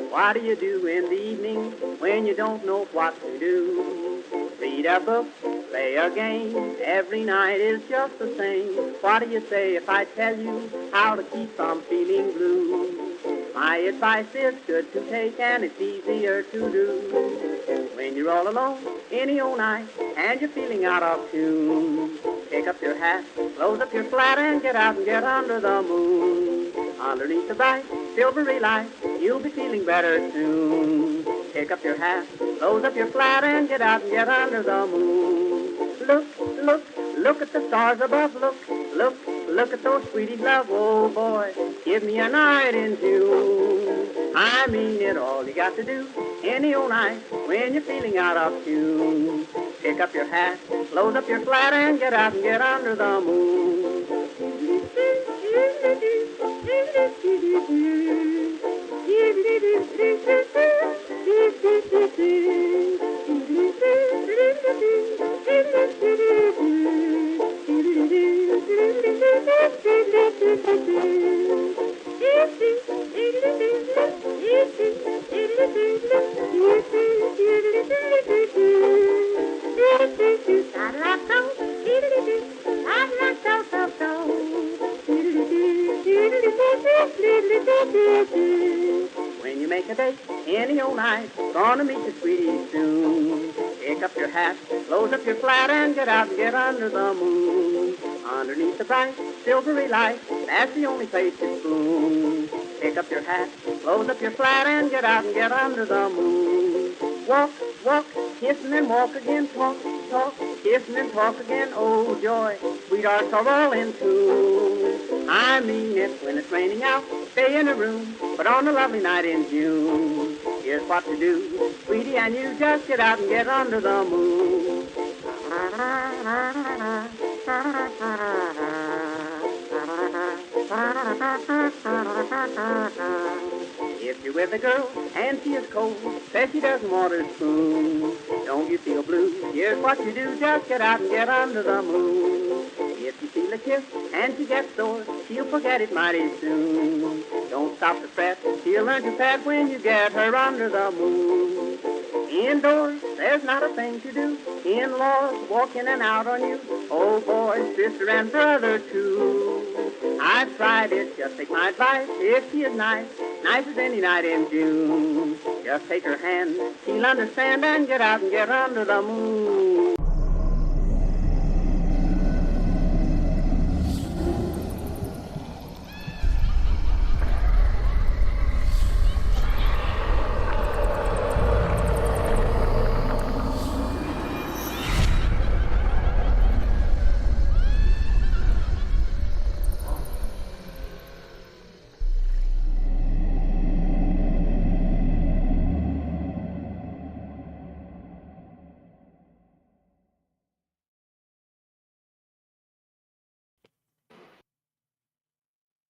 What do you do in the evening when you don't know what to do? Read a book, play a game, every night is just the same. What do you say if I tell you how to keep from feeling blue? My advice is good to take and it's easier to do. When you're all alone, any old night, and you're feeling out of tune, pick up your hat, close up your flat, and get out and get under the moon. Underneath the bright, silvery light, you'll be feeling better soon. Pick up your hat, close up your flat, and get out and get under the moon. Look, look, look at the stars above. Look, look, look at those sweeties love. Oh boy, give me a night in June. I mean it, all you got to do any old night when you're feeling out of tune. Pick up your hat, close up your flat, and get out and get under the moon. When you make a date any old night, gonna meet your sweetie soon. Pick up your hat, close up your flat, and get out and get under the moon. Underneath the bright, silvery light, that's the only place to spoon. Pick up your hat, close up your flat, and get out and get under the moon. Walk, walk, kissing and walk again, talk, talk, kissing and talk again, oh joy, sweethearts are all in tune. I mean it, when it's raining out, stay in a room, but on a lovely night in June, here's what to do, sweetie, and you just get out and get under the moon. If you're with a girl and she is cold, says she doesn't want her spoon, don't you feel blue? Here's what you do, just get out and get under the moon. If you feel a kiss and she gets sore, she'll forget it mighty soon. Don't stop to fret, she'll learn to pet when you get her under the moon. Indoors, there's not a thing to do. In-laws walk in and out on you. Oh boy, sister and brother too. I've tried it, just take my advice. If she is nice, nice as any night in June, just take her hand, she'll understand, and get out and get under the moon.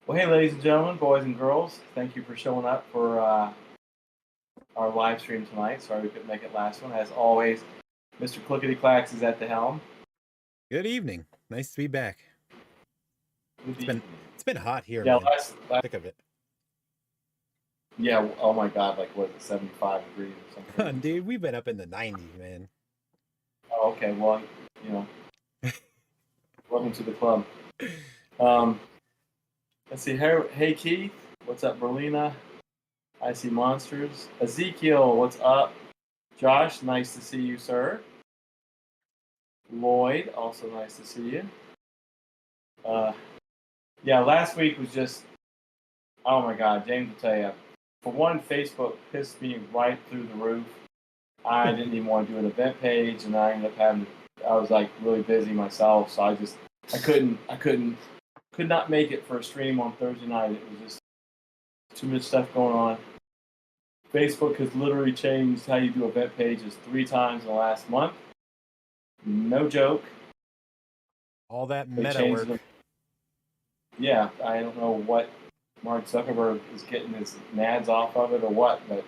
Well, hey, ladies and gentlemen, boys and girls, thank you for showing up for our live stream tonight. Sorry we couldn't make it last one. As always, Mr. Clickety Clacks is at the helm. Good evening. Nice to be back. It's been hot here. Yeah, man. Sick of it. Yeah. Oh my God. Like, what is it, 75 degrees or something? Dude, we've been up in the 90s, man. Oh, okay. Well, you know, welcome to the club. Let's see. Hey, Keith. What's up, Berlina? I see monsters. Ezekiel, what's up? Josh, nice to see you, sir. Lloyd, also nice to see you. Yeah, last week was just, oh my God, James will tell you. For one, Facebook pissed me right through the roof. I didn't even want to do an event page, and I ended up I was like really busy myself, so I could not make it for a stream on Thursday night. It was just too much stuff going on. Facebook has literally changed how you do event pages 3 times in the last month. No joke. All that meta work. Yeah, I don't know what Mark Zuckerberg is getting his nads off of it or what, but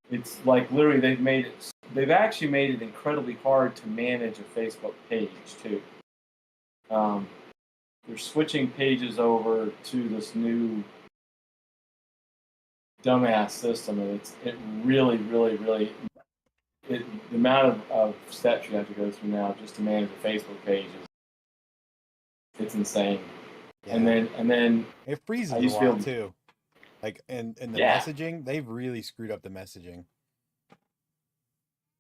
it's like literally they've actually made it incredibly hard to manage a Facebook page too. There's they're switching pages over to this new dumbass system, and it really, really, really the amount of steps you have to go through now just to manage a Facebook page it's insane. Yeah. And then it freezes I a used to be lot able to- too. Like and the Yeah. messaging, they've really screwed up the messaging.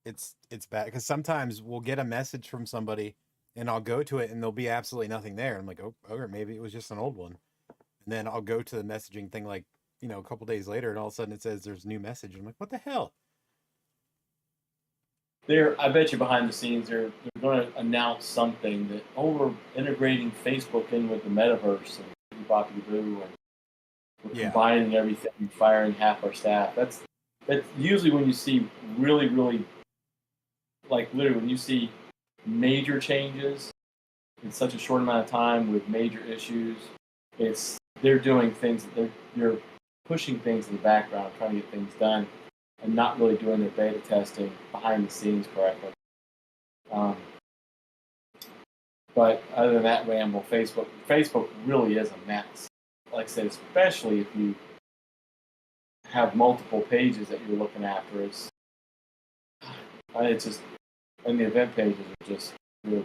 It's bad because sometimes we'll get a message from somebody and I'll go to it and there'll be absolutely nothing there. I'm like, oh, okay, maybe it was just an old one. And then I'll go to the messaging thing like, you know, a couple days later and all of a sudden it says there's a new message. I'm like, what the hell? I bet you behind the scenes they're going to announce something that we're integrating Facebook in with the metaverse and Boppy Boo, and we're combining everything, and firing half our staff. That's usually when you see really, really, like literally when you see major changes in such a short amount of time with major issues. They're doing things that they're pushing things in the background, trying to get things done, and not really doing their beta testing behind the scenes correctly. But other than that ramble, Facebook really is a mess. Like I said, especially if you have multiple pages that you're looking after, it's just, and the event pages are just pure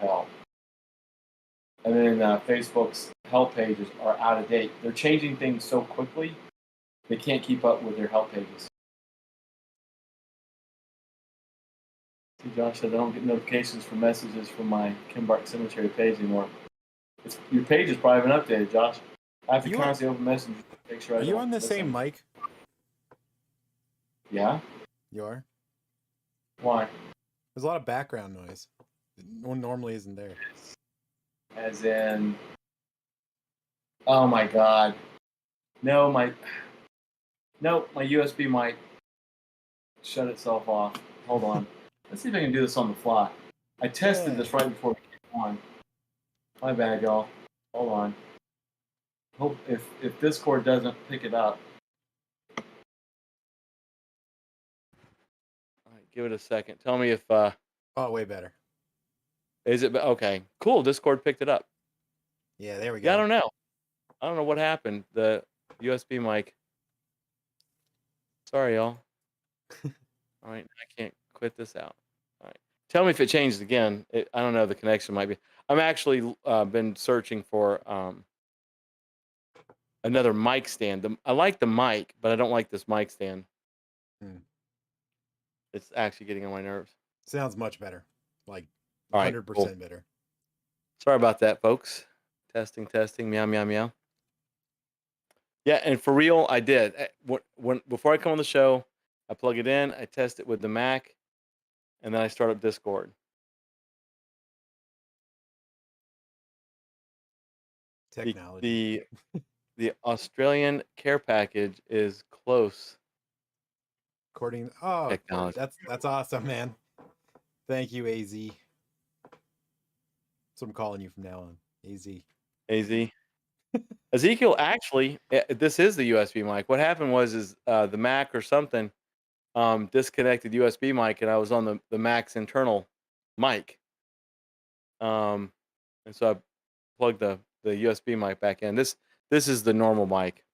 hell. And then Facebook's help pages are out of date. They're changing things so quickly, they can't keep up with their help pages. See, Josh said I don't get notifications for messages from my Kimbark Cemetery page anymore. Your page has probably been updated, Josh. I have to constantly open messages to make sure I don't. Are you on the same mic? Yeah. You are? Why? There's a lot of background noise. One normally isn't there. As in, oh my God. No, my USB mic shut itself off. Hold on. Let's see if I can do this on the fly. I tested this right before we came on. My bad, y'all. Hold on. Hope if Discord doesn't pick it up. All right, give it a second. Tell me if Oh, way better. Is it okay? Cool. Discord picked it up. Yeah, there we go. Yeah, I don't know what happened. The USB mic. Sorry, y'all. All right, I can't quit this out. All right. Tell me if it changed again. I don't know. The connection might be. I'm actually been searching for another mic stand. I like the mic, but I don't like this mic stand. It's actually getting on my nerves. Sounds much better. Like 100% cool. Better. Sorry about that, folks. Testing. Meow, meow, meow. Yeah, and for real, I did. Before I come on the show, I plug it in, I test it with the Mac, and then I start up Discord. Technology. The Australian care package is close. Technology. That's awesome, man. Thank you, AZ. That's what I'm calling you from now on. AZ. Ezekiel, actually, this is the USB mic. What happened was the Mac or something disconnected USB mic, and I was on the Mac's internal mic. And so I plugged the USB mic back in. This is the normal mic.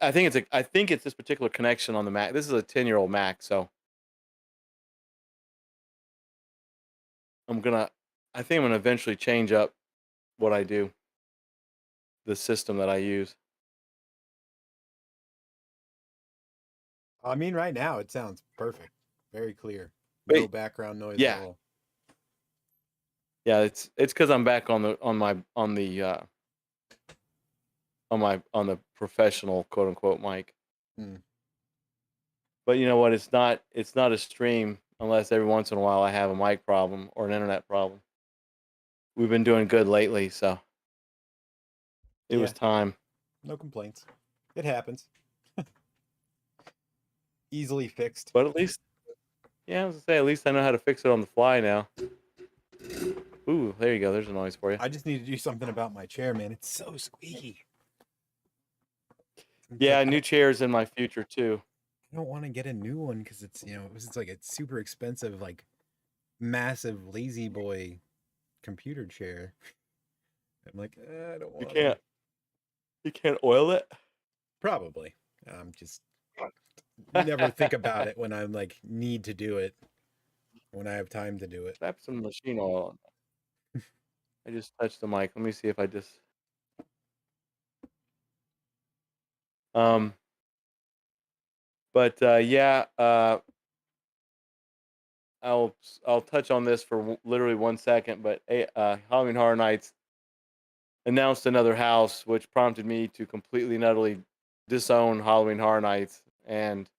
I think it's this particular connection on the Mac. This is a 10-year-old Mac, so I think I'm gonna eventually change up what I do, the system that I use. I mean, right now it sounds perfect, very clear, no background noise at all. Yeah, it's because I'm back on the professional quote unquote mic. But you know what? It's not a stream unless every once in a while I have a mic problem or an internet problem. We've been doing good lately, so it was time. No complaints. It happens. Easily fixed. But at least, I was gonna say, at least I know how to fix it on the fly now. Ooh, there you go. There's a noise for you. I just need to do something about my chair, man. It's so squeaky. Yeah, new chairs in my future too. I don't want to get a new one because it's like it's super expensive, like massive lazy boy computer chair. I'm like, I don't You want. can't. You can't oil it. Probably. Just never think about it when I'm like need to do it. When I have time to do it. Slap some machine oil on that. I just touched the mic. Let me see if I just. But yeah. I'll touch on this for literally 1 second. But Halloween Horror Nights announced another house, which prompted me to completely and utterly disown Halloween Horror Nights and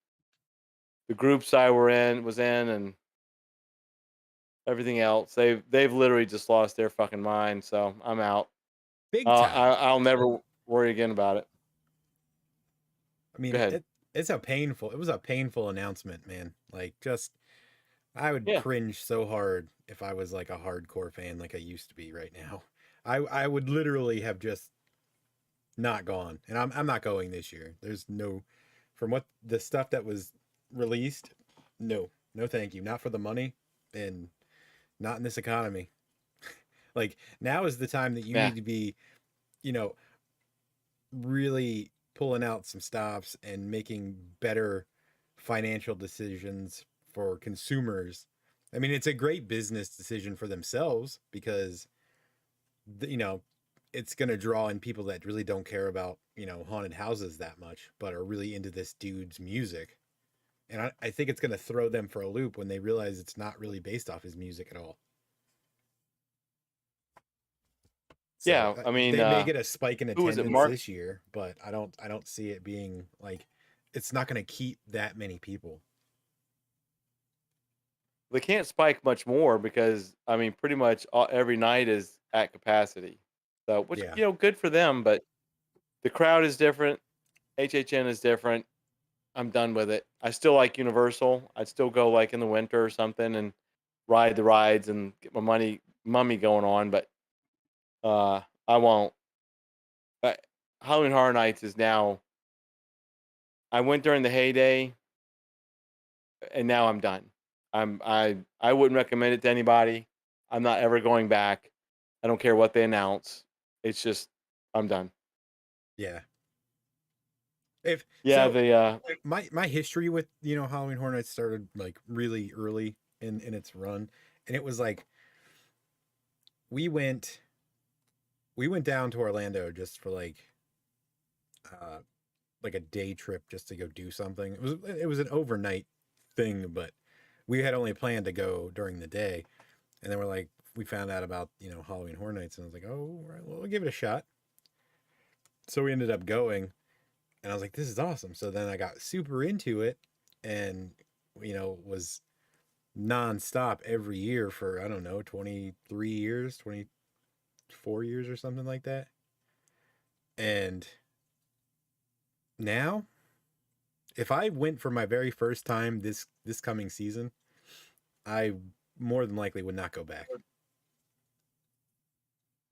the groups I was in, and everything else. They've literally just lost their fucking mind. So I'm out. Big time. I'll never worry again about it. I mean, Go ahead. it was a painful announcement, man. Like, just, I would cringe so hard if I was like a hardcore fan like I used to be right now. I would literally have just not gone, and I'm not going this year. There's no, from what the stuff that was released, no thank you, not for the money, and not in this economy. Like, now is the time that you need to be, really pulling out some stops and making better financial decisions for consumers. I mean, it's a great business decision for themselves because, it's going to draw in people that really don't care about, haunted houses that much, but are really into this dude's music. And I think it's going to throw them for a loop when they realize it's not really based off his music at all. So, yeah, I mean, they may get a spike in attendance Mark? this year, but I don't see it being like, it's not going to keep that many people. They can't spike much more because I mean, pretty much every night is at capacity. So, which good for them, but the crowd is different. HHN is different. I'm done with it. I still like Universal. I'd still go like in the winter or something and ride the rides and get my mummy going on, but I won't. Halloween Horror Nights is now. I went during the heyday, and now I'm done. I wouldn't recommend it to anybody. I'm not ever going back. I don't care what they announce. It's just I'm done. Yeah. My history with Halloween Horror Nights started like really early in its run, and it was like we went down to Orlando just for like a day trip just to go do something. It was an overnight thing, but we had only planned to go during the day, and then we found out about Halloween Horror Nights, and I was like, oh, right, well, we'll give it a shot. So we ended up going, and I was like, this is awesome. So then I got super into it, and was nonstop every year for, I don't know, 23 years, 24 years or something like that. And now, if I went for my very first time this coming season, I more than likely would not go back.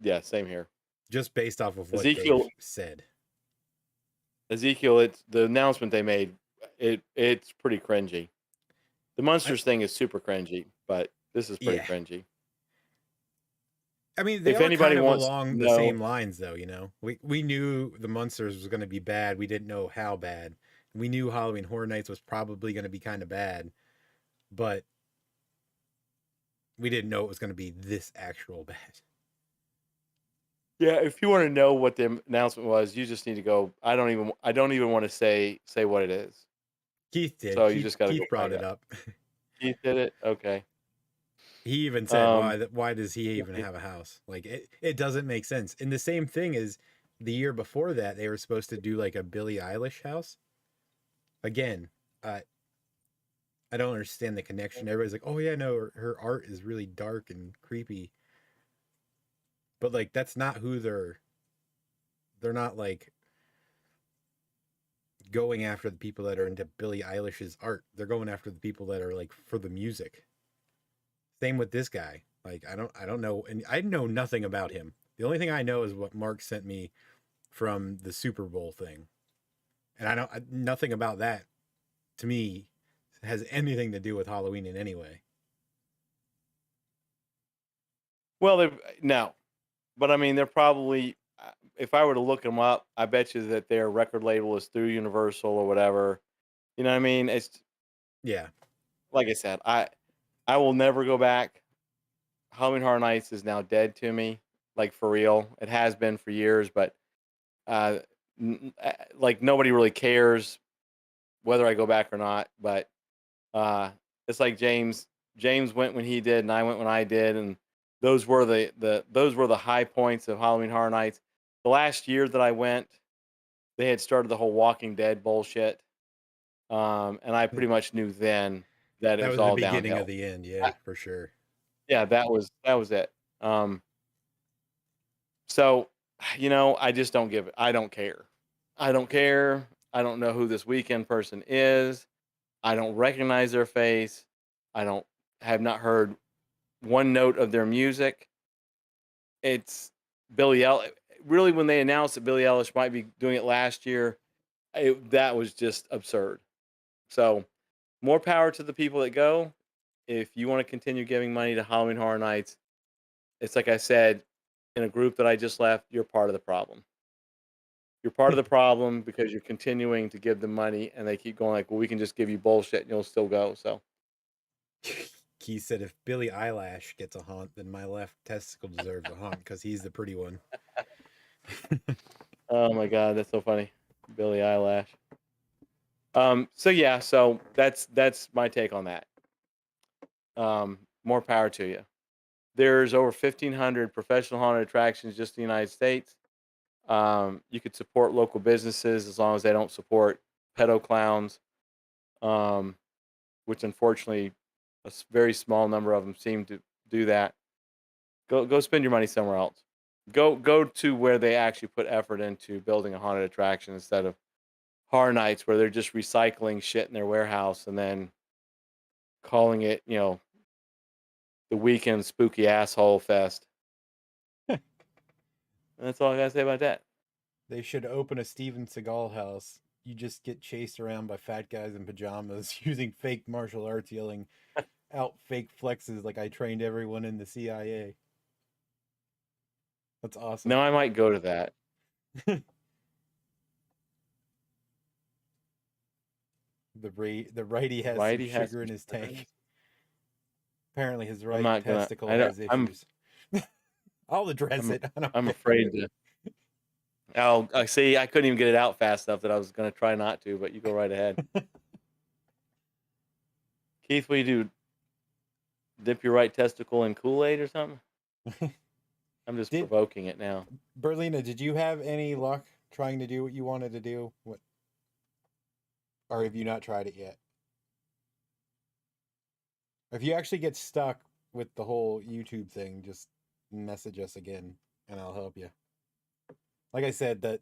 Yeah, same here. Just based off of what Ezekiel they've said. Ezekiel, it's the announcement they made. It's pretty cringy. The Monsters thing is super cringy, but this is pretty cringy. I mean, if anybody wants along the same lines, though, we knew the Monsters was going to be bad. We didn't know how bad. We knew Halloween Horror Nights was probably going to be kind of bad, but we didn't know it was going to be this actual bad. Yeah, if you want to know what the announcement was, you just need to go. I don't even want to say what it is. Keith did. So you just got to. Keith brought it up. Keith did it. Okay. He even said, "Why does he even have a house? Like it doesn't make sense." And the same thing is the year before that, they were supposed to do like a Billie Eilish house. Again, I don't understand the connection. Everybody's like, "Oh yeah, no, her art is really dark and creepy." But like that's not who they're not like going after the people that are into Billie Eilish's art. They're going after the people that are like for the music. Same with this guy. Like I don't know, and I know nothing about him. The only thing I know is what Mark sent me from the Super Bowl thing. And nothing about that to me has anything to do with Halloween in any way. Well, no, but I mean, they're probably. If I were to look them up, I bet you that their record label is through Universal or whatever. You know what I mean? It's Yeah. like I said, I will never go back. Halloween Horror Nights is now dead to me, like for real. It has been for years, but uh, like nobody really cares whether I go back or not. But uh, it's like James. James went when he did, and I went when I did, and those were the high points of Halloween Horror Nights. The last year that I went, they had started the whole Walking Dead bullshit, and I pretty much knew then that it That was was the all beginning downhill. of the end. Yeah, for sure. Yeah, that was it. So, I just don't give it. I don't care. I don't care. I don't know who this Weekend person is. I don't recognize their face. I have not heard one note of their music. It's Billie Eilish. Really, when they announced that Billie Eilish might be doing it last year, that was just absurd. So, more power to the people that go. If you want to continue giving money to Halloween Horror Nights, it's like I said in a group that I just left, you're part of the problem. You're part of the problem because you're continuing to give them money and they keep going like, well, we can just give you bullshit and you'll still go. So Keith said, if Billie Eilish gets a haunt, then my left testicle deserves a haunt because he's the pretty one. oh my God, that's so funny. Billie Eilish. So that's my take on that. More power to you. There's over 1,500 professional haunted attractions just in the United States. You could support local businesses as long as they don't support pedo clowns, which unfortunately a very small number of them seem to do that. Go spend your money somewhere else. Go to where they actually put effort into building a haunted attraction instead of Horror Nights where they're just recycling shit in their warehouse and then calling it, the Weekend Spooky Asshole Fest. That's all I gotta say about that. They should open a Steven Seagal house. You just get chased around by fat guys in pajamas using fake martial arts, yelling out fake flexes like I trained everyone in the CIA. That's awesome. No, I might go to that. The righty has some sugar in his tank. Apparently his right testicle has issues. I'll address it. I'm afraid to. Oh, I see. I couldn't even get it out fast enough that I was going to try not to, but you go right ahead. Keith, what do you do? Dip your right testicle in Kool-Aid or something? I'm just provoking it now. Berlina, did you have any luck trying to do what you wanted to do? Or have you not tried it yet? If you actually get stuck with the whole YouTube thing, just message us again and I'll help you. Like I said, the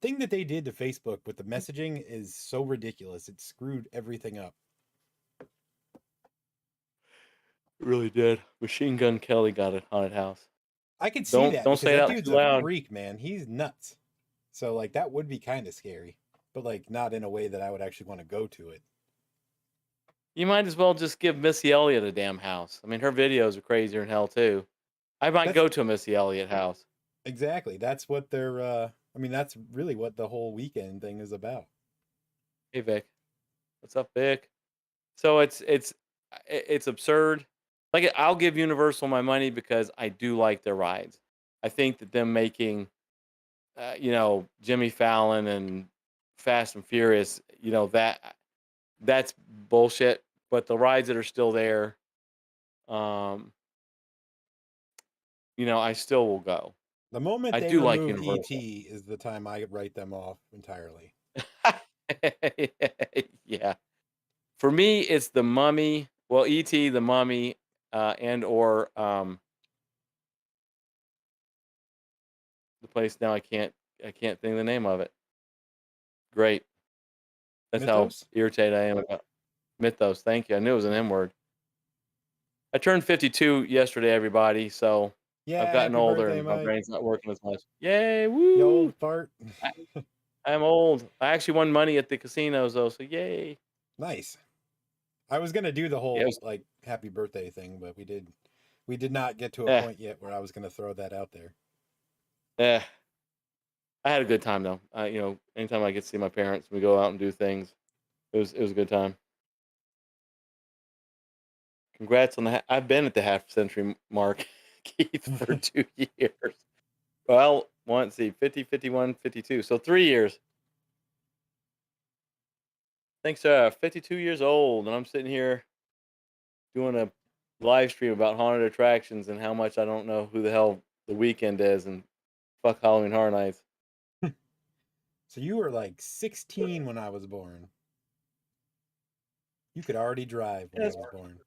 thing that they did to Facebook with the messaging is so ridiculous. It screwed everything up. It really did. Machine Gun Kelly got a haunted house. I could see that. Don't say that dude's too loud. A freak, man. He's nuts. So like that would be kind of scary, but like not in a way that I would actually want to go to it. You might as well just give Missy Elliott a damn house. I mean, her videos are crazier than hell too. I might go to a Missy Elliott house. Exactly. That's what they're. That's really what the whole Weekend thing is about. Hey Vic, what's up, Vic? So it's absurd. Like I'll give Universal my money because I do like their rides. I think that them making, Jimmy Fallon and Fast and Furious, that's bullshit. But the rides that are still there, I still will go. The moment I do like ET is the time I write them off entirely. Yeah. For me, it's the Mummy. Well, ET, the Mummy, and or the place now I can't think of the name of it. Great. That's Mythos? How irritated I am about Mythos. Thank you. I knew it was an M word. I turned 52 yesterday, everybody. So yeah, I've gotten older and my brain's not working as much. Yay! Woo! You old fart. I'm old. I actually won money at the casinos though, so yay! Nice. I was gonna do the whole like happy birthday thing, but we did We did not get to a Yeah, point yet where I was going to throw that out there. yeah. I had a good time though. Anytime I get to see my parents, we go out and do things. It was a good time. Congrats on the. I've been at the half century mark, Keith, for 2 years. Well, let's see, 50, 51, 52. So 3 years. Thanks, 52 years old, and I'm sitting here doing a live stream about haunted attractions and how much I don't know who the hell the weekend is and fuck Halloween Horror Nights. So you were like 16 when I was born. You could already drive when I was born.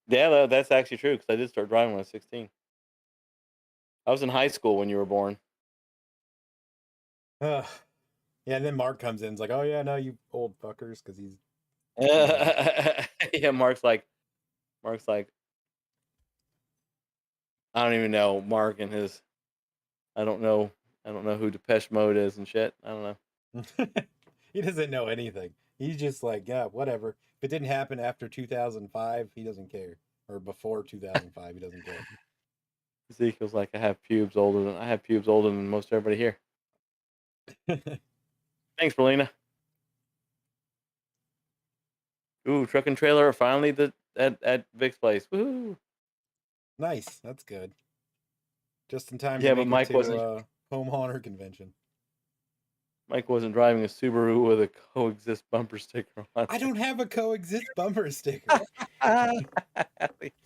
Yeah, that's actually true because I did start driving when I was 16. I was in high school when you were born. Yeah, and then Mark comes in. It's like, oh yeah, no, you old fuckers, because he's. Yeah, Mark's like, I don't even know Mark and his. I don't know who Depeche Mode is and shit. I don't know. He doesn't know anything. He's just like, yeah, whatever. If it didn't happen after 2005, he doesn't care. Or before 2005, he doesn't care. Ezekiel's like, I have pubes older than most everybody here. Thanks, Berlina. Ooh, truck and trailer are finally at Vic's place. Woohoo! Nice, that's good. Just in time Yeah, to but make Mike it to wasn't. Home Haunter Convention. Mike wasn't driving a Subaru with a coexist bumper sticker on. I don't have a coexist bumper sticker.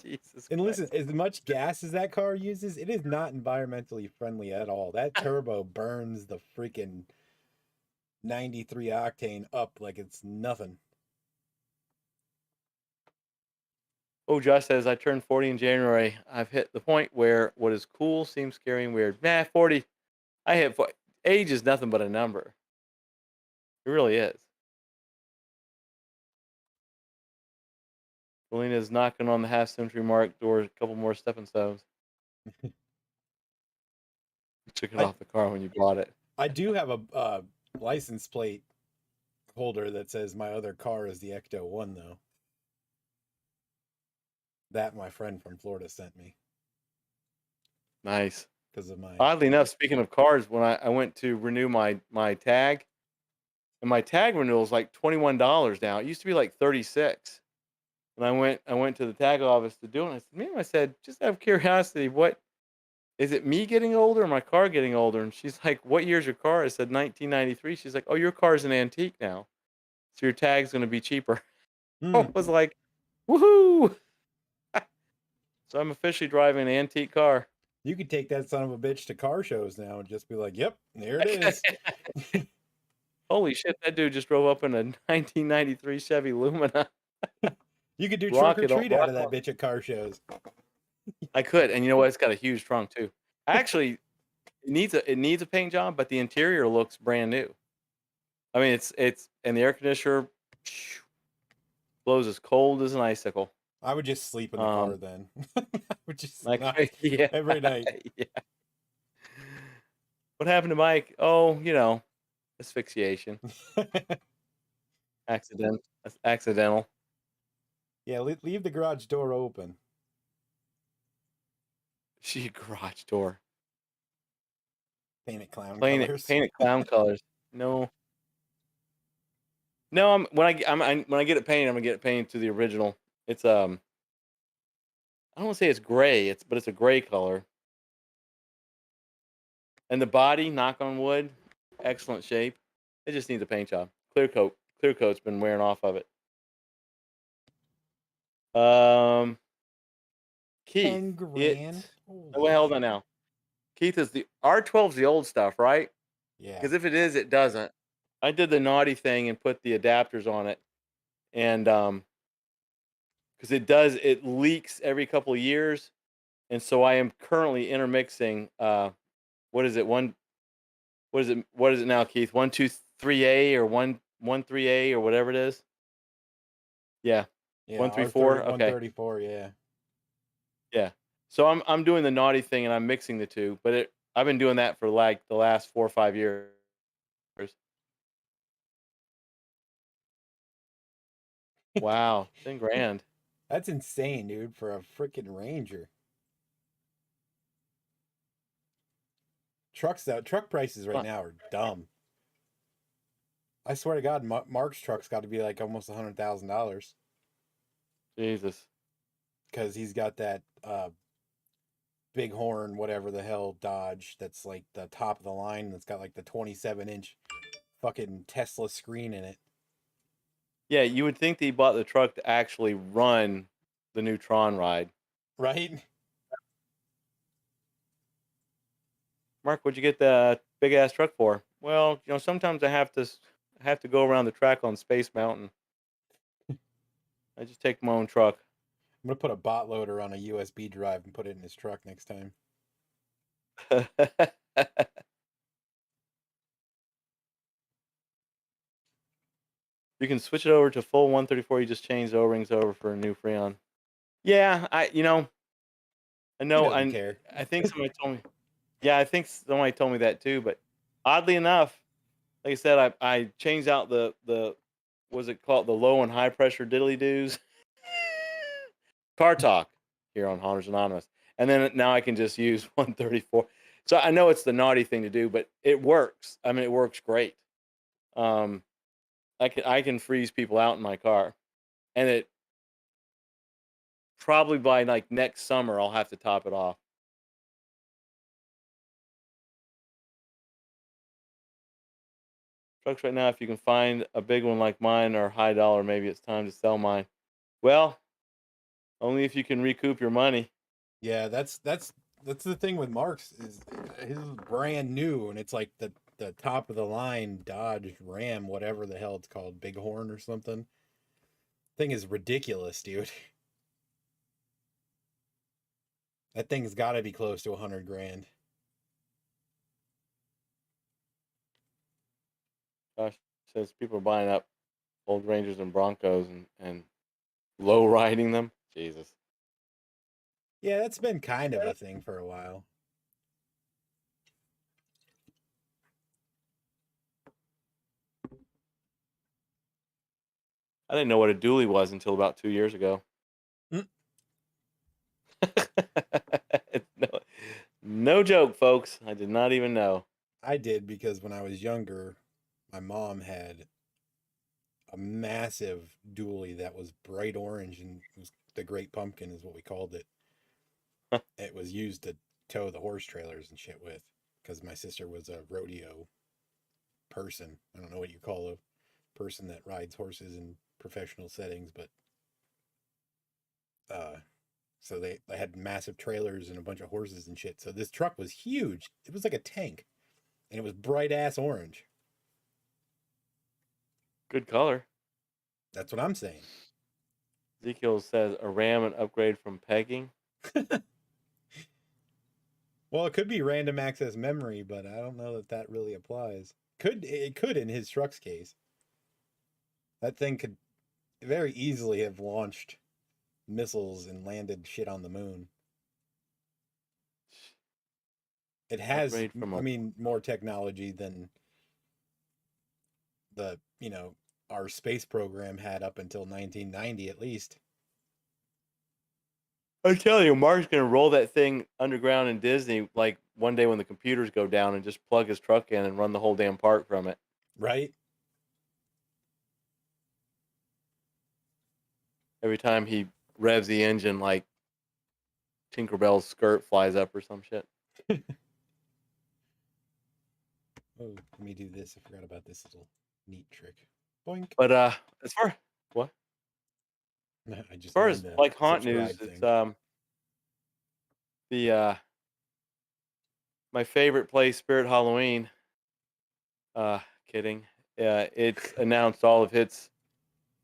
Jesus And Christ. listen, as much gas as that car uses, it is not environmentally friendly at all. That turbo burns the freaking 93 octane up like it's nothing. Oh, Josh says, I turned 40 in January. I've hit the point where what is cool seems scary and weird. 40. I hit age is nothing but a number. It really is. Felina's knocking on the half century mark door, a couple more stepping stones. You took it off the car when you bought it. I do have a license plate holder that says my other car is the Ecto 1, though. That my friend from Florida sent me. Nice. Because of my. Oddly enough, speaking of cars, when I went to renew my tag, and my tag renewal is like $21 now. It used to be like $36. And I went to the tag office to do it. And I said, just out of curiosity, what is it? Me getting older or my car getting older? And she's like, what year's your car? I said 1993. She's like, oh, your car's an antique now, so your tag's going to be cheaper. I was like, woohoo! So I'm officially driving an antique car. You could take that son of a bitch to car shows now and just be like, yep, there it is. Holy shit, that dude just drove up in a 1993 Chevy Lumina. You could do trunk or treat out of that bitch at car shows. I could, and you know what? It's got a huge trunk too. Actually, it needs a paint job, but the interior looks brand new. I mean, it's and the air conditioner blows as cold as an icicle. I would just sleep in the car then. I would just yeah, every night. Yeah. What happened to Mike? Oh, asphyxiation. Accidental. Yeah, leave the garage door open. Garage door. Paint it clown colors. Paint it clown colors. No. No, when I get it painted, I'm gonna get it painted to the original. It's I don't want to say it's gray, but it's a gray color. And the body, knock on wood, excellent shape. It just needs a paint job. Clear coat's been wearing off of it. Keith, 10 grand. Hold on now. Keith, is the R12's the old stuff, right? Yeah. Because if it is, it doesn't. I did the naughty thing and put the adapters on it, and because it leaks every couple of years, and so I am currently intermixing. What is it now, Keith? 123A or 113A or whatever it is. Yeah. 134. Okay. 134. Yeah. Yeah. So I'm doing the naughty thing and I'm mixing the two, but I've been doing that for like the last 4 or 5 years. Wow, 10 grand. That's insane, dude, for a freaking Ranger. Truck prices right Huh. now are dumb. I swear to God, Mark's truck's got to be like almost $100,000 Jesus. because he's got that Bighorn, whatever the hell Dodge that's like the top of the line that's got like the 27-inch fucking Tesla screen in it. Yeah, you would think that he bought the truck to actually run the new Tron ride. Right? Mark, what'd you get the big ass truck for? Well, sometimes I have to go around the track on Space Mountain. I just take my own truck. I'm gonna put a bot loader on a USB drive and put it in his truck next time. You can switch it over to full 134. You just change the O-rings over for a new Freon. Yeah, I know, He doesn't I care. I think somebody told me. Yeah, I think somebody told me that too. But oddly enough, like I said, I changed out the what's it called, the low and high pressure diddly doos. Car talk here on Hunters Anonymous, and then now I can just use 134. So I know it's the naughty thing to do, but it works. I mean, it works great. Um, I can freeze people out in my car, and it probably by like next summer I'll have to top it off. Trucks right now, if you can find a big one like mine or high dollar, maybe it's time to sell mine. Well, only if you can recoup your money. Yeah, that's the thing with Mark's is his is brand new and it's like the top of the line Dodge Ram, whatever the hell it's called, Bighorn or something. Thing is ridiculous, dude. That thing's got to be close to 100 grand. Gosh, says people are buying up old Rangers and Broncos and low riding them. Jesus. Yeah, that's been kind of a thing for a while. I didn't know what a dually was until about 2 years ago. Mm. no, no joke, folks. I did not even know. I did because when I was younger, my mom had a massive dually that was bright orange and it was the Great Pumpkin is what we called it. It was used to tow the horse trailers and shit with because my sister was a rodeo person. I don't know what you call a person that rides horses in professional settings, but so they had massive trailers and a bunch of horses and shit. So this truck was huge. It was like a tank, and it was bright ass orange. Good color. That's what I'm saying. Ezekiel says a Ram an upgrade from pegging. Well, it could be random access memory, but I don't know that that really applies. It could in his truck's case. That thing could very easily have launched missiles and landed shit on the moon. It has, Upgrade from I mean, more technology than the, our space program had up until 1990 at least. I tell you, Mark's gonna roll that thing underground in Disney like one day when the computers go down and just plug his truck in and run the whole damn park from it. Right? Every time he revs the engine, like Tinkerbell's skirt flies up or some shit. Oh, let me do this. I forgot about this little neat trick. Boink. But as far what? I just As far as learned the like haunt subscribe news, thing. it's the my favorite place, Spirit Halloween. Kidding. It's announced all of its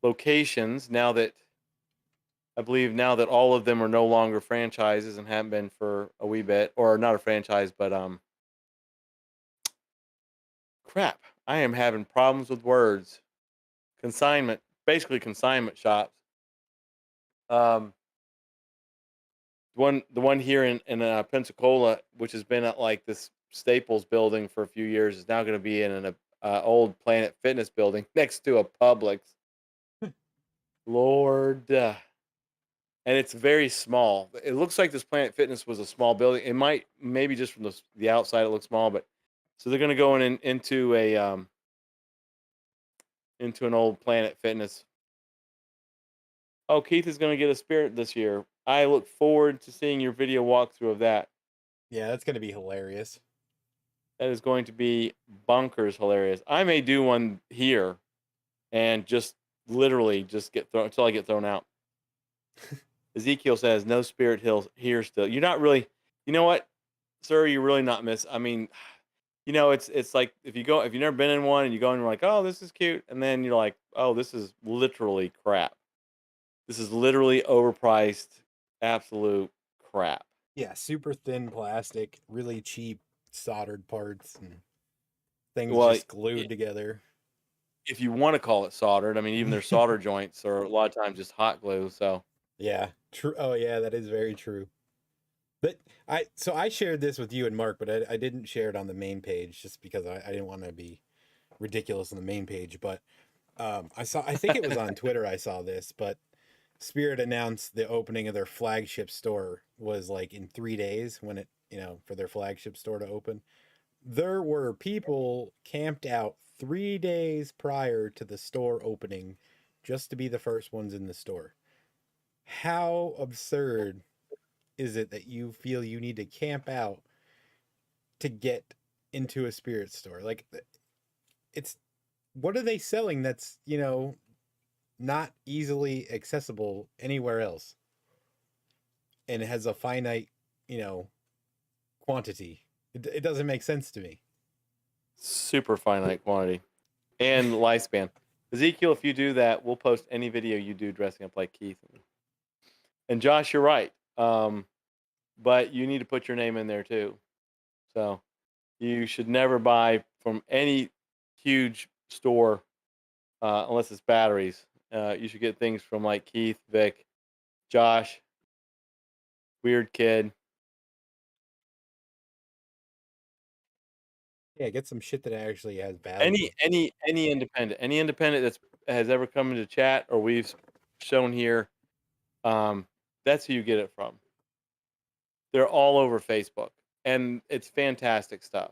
locations now that I believe now that all of them are no longer franchises and haven't been for a wee bit, or not a franchise, but crap. I am having problems with words. Consignment, basically consignment shops. Um, the one here in Pensacola, which has been at like this Staples building for a few years, is now going to be in an old Planet Fitness building next to a Publix. Lord, and it's very small. It looks like this Planet Fitness was a small building. It might, maybe just from the outside it looks small, but so they're going to go into an old Planet Fitness. Oh, Keith is going to get a Spirit this year. I look forward to seeing your video walkthrough of that. Yeah, that's gonna be hilarious. That is going to be bonkers hilarious. I may do one here and just literally just get thrown until I get thrown out. Ezekiel says no Spirit Hills here still. You're not really, you know what, sir, you're really not I mean, you know, it's like if you've never been in one and you go and you're like, oh, this is cute, and then you're like, oh, this is literally crap. This is literally overpriced, absolute crap. Yeah, super thin plastic, really cheap soldered parts and things just glued together. If you want to call it soldered, I mean, even their solder joints are a lot of times just hot glue. So yeah, true. Oh yeah, that is very true. But I shared this with you and Mark, but I didn't share it on the main page just because I didn't want to be ridiculous on the main page. But I think it was on Twitter I saw this, but Spirit announced the opening of their flagship store was like in 3 days when it, for their flagship store to open. There were people camped out 3 days prior to the store opening just to be the first ones in the store. How absurd is it that you feel you need to camp out to get into a Spirit store? Like, what are they selling that's, not easily accessible anywhere else? And it has a finite, quantity. It doesn't make sense to me. Super finite quantity and lifespan. Ezekiel, if you do that, we'll post any video you do dressing up like Keith. And Josh, you're right. But you need to put your name in there too. So you should never buy from any huge store unless it's batteries. You should get things from like Keith, Vic, Josh, Weird Kid. Yeah, get some shit that actually has value. Any independent that's has ever come into chat or we've shown here, that's who you get it from. They're all over Facebook, and it's fantastic stuff.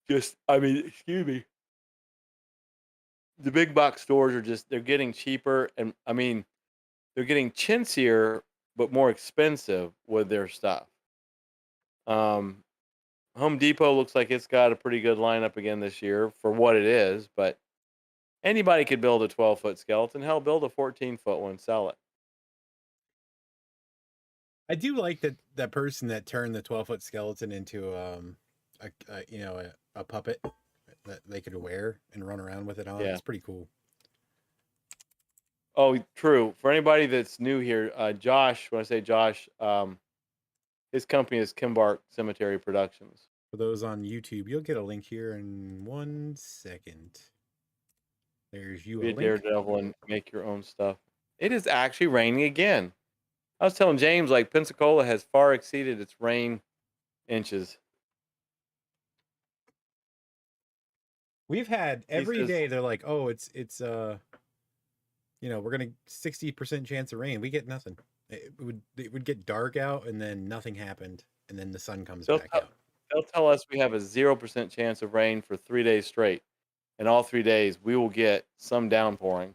Excuse me. The big box stores are they're getting cheaper, and they're getting chintzier but more expensive with their stuff. Home Depot looks like it's got a pretty good lineup again this year for what it is, but anybody could build a 12-foot skeleton. Hell, build a 14-foot one, sell it. I do like that person that turned the 12-foot skeleton into a puppet that they could wear and run around with it on. Yeah. It's pretty cool. Oh, true. For anybody that's new here, Josh, when I say Josh, his company is Kimbark Cemetery Productions. For those on YouTube, you'll get a link here in 1 second. There's you. Be a daredevil and make your own stuff. It is actually raining again. I was telling James, like, Pensacola has far exceeded its rain inches. We've had every day. They're like, oh, it's we're gonna 60% chance of rain. We get nothing. It would get dark out, and then nothing happened, and then the sun comes back out. They'll tell us we have a 0% chance of rain for 3 days straight, and all 3 days we will get some downpouring.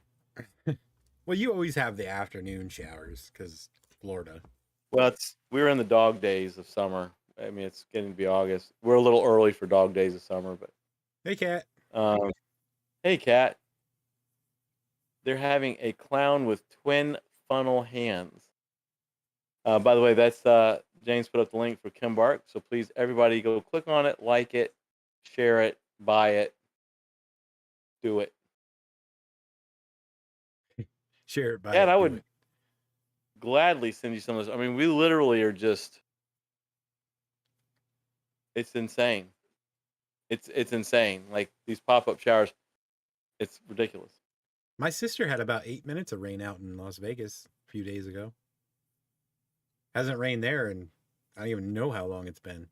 Well, you always have the afternoon showers because Florida. Well, we're in the dog days of summer. I mean, it's getting to be August. We're a little early for dog days of summer, but hey, Cat. Hey, Cat. They're having a clown with twin funnel hands. By the way, that's James put up the link for Kimbark. So please, everybody, go click on it, like it, share it, buy it, do it. Share it, buy it. I would gladly send you some of this. I mean, we literally are just. It's insane. It's insane. Like these pop-up showers, it's ridiculous. My sister had about 8 minutes of rain out in Las Vegas a few days ago. Hasn't rained there, and I don't even know how long it's been.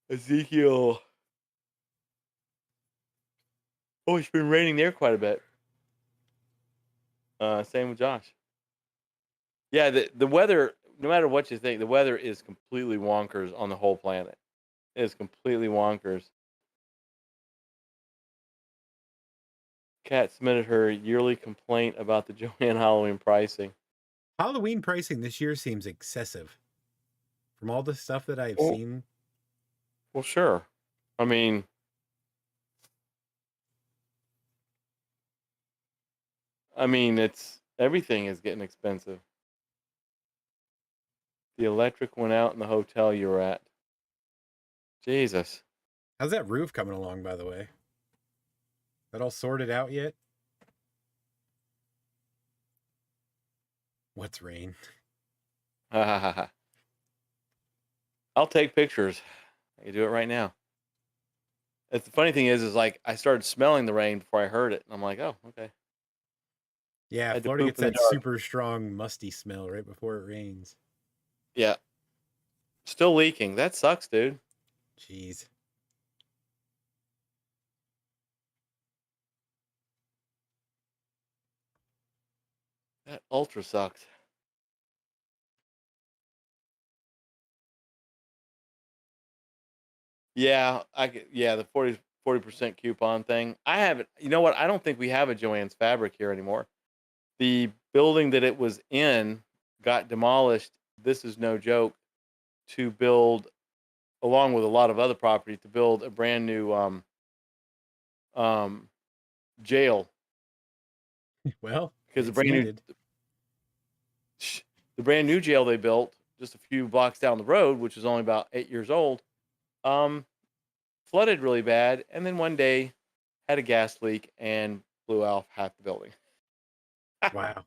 Ezekiel. Oh, it's been raining there quite a bit. Same with Josh. Yeah, the weather, no matter what you think, the weather is completely wonkers on the whole planet. It is completely wonkers. Kat submitted her yearly complaint about the Joann Halloween pricing. Halloween pricing this year seems excessive. From all the stuff that I've Well, seen. well, sure. I mean, it's everything is getting expensive. The electric went out in the hotel you were at. Jesus. How's that roof coming along, by the way? That all sorted out yet? What's rain? I'll take pictures. I can do it right now. The funny thing is like I started smelling the rain before I heard it, and I'm like, oh, okay. Yeah, Florida gets that super strong, musty smell right before it rains. Yeah. Still leaking. That sucks, dude. Jeez. That ultra sucks. Yeah, the 40% coupon thing. I haven't. You know what? I don't think we have a Joann's Fabric here anymore. The building that it was in got demolished. This is no joke. To build, along with a lot of other property, to build a brand new jail. Well, because the brand new jail they built just a few blocks down the road, which is only about 8 years old, flooded really bad, and then one day had a gas leak and blew off half the building. Wow.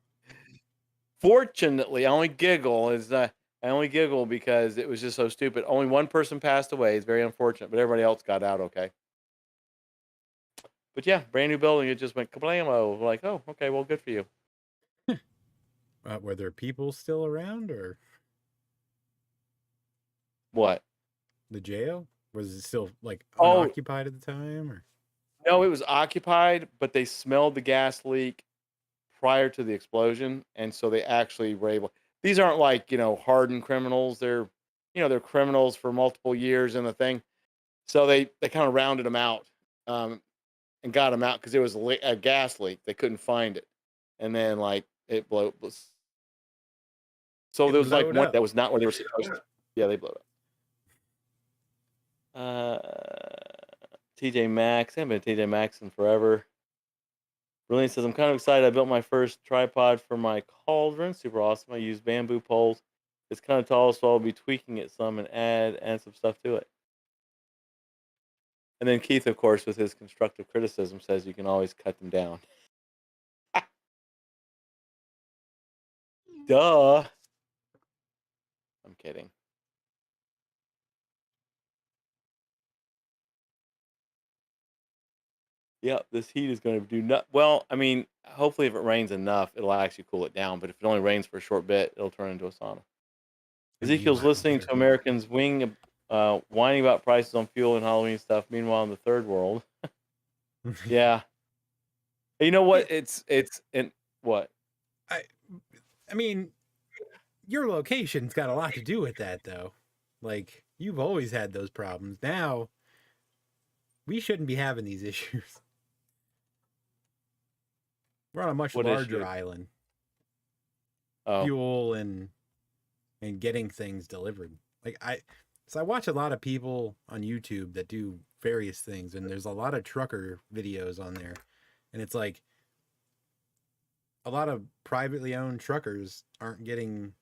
Fortunately, I only giggle because it was just so stupid. Only one person passed away. It's very unfortunate, but everybody else got out okay. But yeah, brand new building. It just went kablamo. Like, oh, okay, well, good for you. Were there people still around, or what? The jail? Was it still like unoccupied at the time, or? No, it was occupied, but they smelled the gas leak prior to the explosion, and so they actually were able. These aren't like hardened criminals. They're they're criminals for multiple years in the thing. So they kind of rounded them out and got them out because it was a gas leak. They couldn't find it, and then like it blew. So there was like one that was not where they were supposed to. Yeah, they blew it up. TJ Maxx. I haven't been TJ Maxx in forever. Brilliant says, I'm kind of excited. I built my first tripod for my cauldron. Super awesome. I use bamboo poles. It's kind of tall, so I'll be tweaking it some and add some stuff to it. And then Keith, of course, with his constructive criticism, says you can always cut them down. Duh. I'm kidding. Yeah, this heat is going to do not well. I mean, hopefully, if it rains enough, it'll actually cool it down. But if it only rains for a short bit, it'll turn into a sauna. Ezekiel's listening to Americans whining about prices on fuel and Halloween stuff. Meanwhile, in the third world, yeah. You know what? It's in what? I mean, your location's got a lot to do with that, though. Like, you've always had those problems. Now, we shouldn't be having these issues. We're on a much larger island. Fuel and getting things delivered. Like I watch a lot of people on YouTube that do various things, and there's a lot of trucker videos on there, and it's like a lot of privately owned truckers aren't getting